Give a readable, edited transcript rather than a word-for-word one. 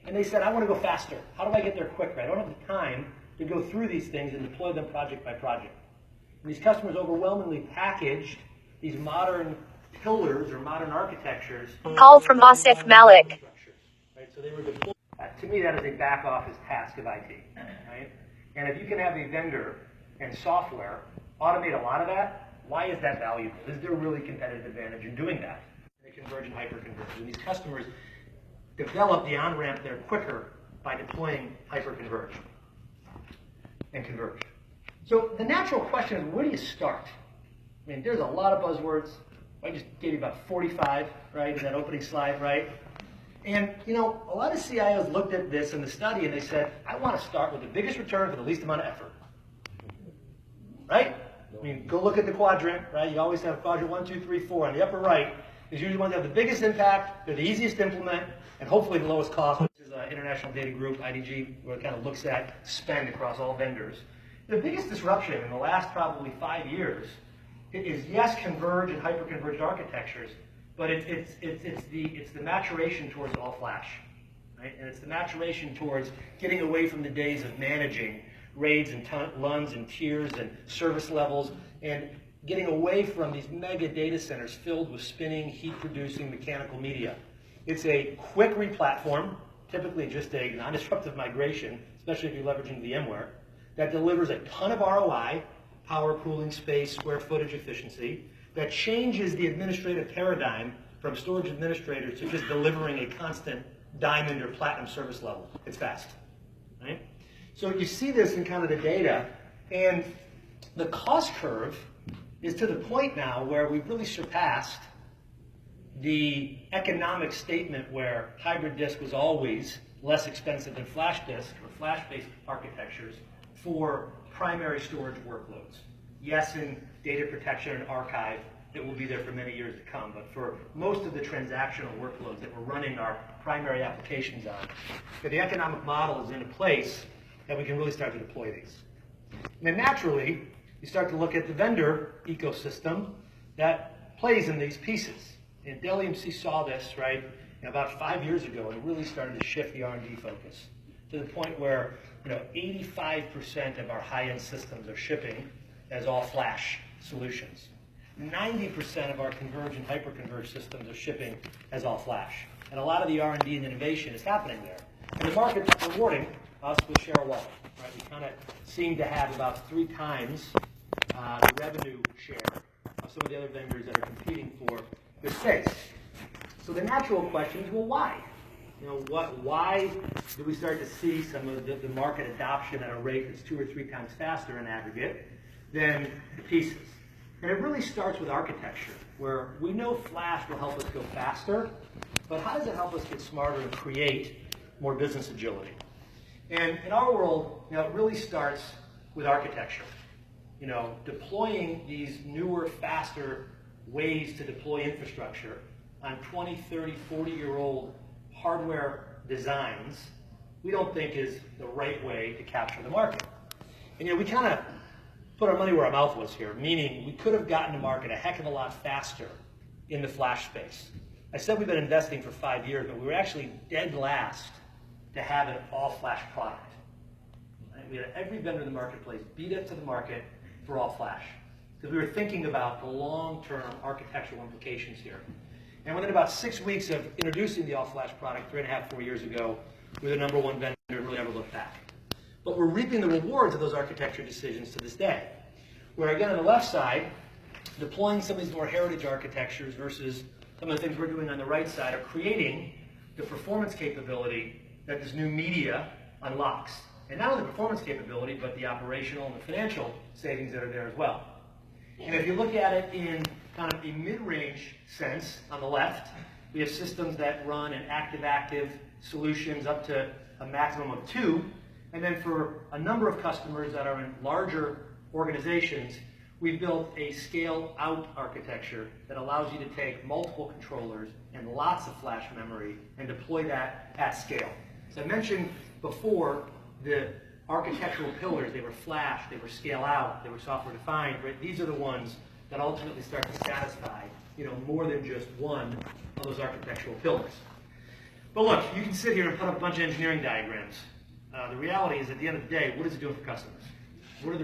And they said, I want to go faster. How do I get there quicker? I don't have the time to go through these things and deploy them project by project. And these customers overwhelmingly packaged these modern pillars or modern architectures. Call from Asif Malik. Right? So they were deployed. To me, that is a back office task of IT. Right? And if you can have a vendor and software automate a lot of that, why is that valuable? Is there really competitive advantage in doing that? The convergent hyperconverged. And these customers develop the on-ramp there quicker by deploying hyperconverged and converged. So the natural question is, where do you start? I mean, there's a lot of buzzwords. I just gave you about 45, right, in that opening slide, right? And, you know, a lot of CIOs looked at this in the study and they said, I want to start with the biggest return for the least amount of effort. Right? I mean, go look at the quadrant, right? You always have quadrant 1, 2, 3, 4. On the upper right is usually ones that have the biggest impact, they're the easiest to implement, and hopefully the lowest cost. This is an international data group, IDG, where it kind of looks at spend across all vendors. The biggest disruption in the last probably 5 years is, yes, converged and hyper-converged architectures, but it's the maturation towards all flash, right? And it's the maturation towards getting away from the days of managing RAIDs and LUNs and tiers and service levels, and getting away from these mega data centers filled with spinning, heat-producing mechanical media. It's a quick replatform, typically just a non-disruptive migration, especially if you're leveraging VMware, that delivers a ton of ROI, power, cooling, space, square footage efficiency, that changes the administrative paradigm from storage administrators to just delivering a constant diamond or platinum service level. It's fast, right? So you see this in kind of the data, and the cost curve is to the point now where we've really surpassed the economic statement where hybrid disk was always less expensive than flash disk or flash-based architectures for primary storage workloads. Yes, in data protection and archive, it will be there for many years to come, but for most of the transactional workloads that we're running our primary applications on, the economic model is in a place that we can really start to deploy these. And then naturally, you start to look at the vendor ecosystem that plays in these pieces. And Dell EMC saw this, right, about 5 years ago, and it really started to shift the R&D focus to the point where 85% of our high-end systems are shipping as all-flash solutions. 90% of our converged and hyper-converged systems are shipping as all-flash. And a lot of the R&D and innovation is happening there. And the market's rewarding us with share of wallet. Right? We kind of seem to have about 3 times the revenue share of some of the other vendors that are competing for this space. So the natural question is, well, why? Why do we start to see some of the market adoption at a rate that's 2 or 3 times faster in aggregate than the pieces? And it really starts with architecture, where we know flash will help us go faster, but how does it help us get smarter and create more business agility? And in our world, it really starts with architecture. Deploying these newer, faster ways to deploy infrastructure on 20, 30, 40-year-old hardware designs, we don't think is the right way to capture the market. And we kind of put our money where our mouth was here, meaning we could have gotten to market a heck of a lot faster in the flash space. I said we've been investing for 5 years, but we were actually dead last to have an all-flash product. Right? We had every vendor in the marketplace beat it to the market for all-flash, because we were thinking about the long-term architectural implications here. And within about 6 weeks of introducing the all-flash product 3.5, 4 years ago, we were the #1 vendor and really never looked back. But we're reaping the rewards of those architecture decisions to this day. Where again, on the left side, deploying some of these more heritage architectures versus some of the things we're doing on the right side are creating the performance capability that this new media unlocks. And not only the performance capability, but the operational and the financial savings that are there as well. And if you look at it in kind of a mid-range sense on the left, we have systems that run in active-active solutions up to a maximum of 2. And then for a number of customers that are in larger organizations, we've built a scale-out architecture that allows you to take multiple controllers and lots of flash memory and deploy that at scale. As I mentioned before, the architectural pillars, they were flash, they were scale-out, they were software-defined. Right? These are the ones that ultimately start to satisfy more than just one of those architectural pillars. But look, you can sit here and put up a bunch of engineering diagrams. The reality is, at the end of the day, what is it doing for customers? What are the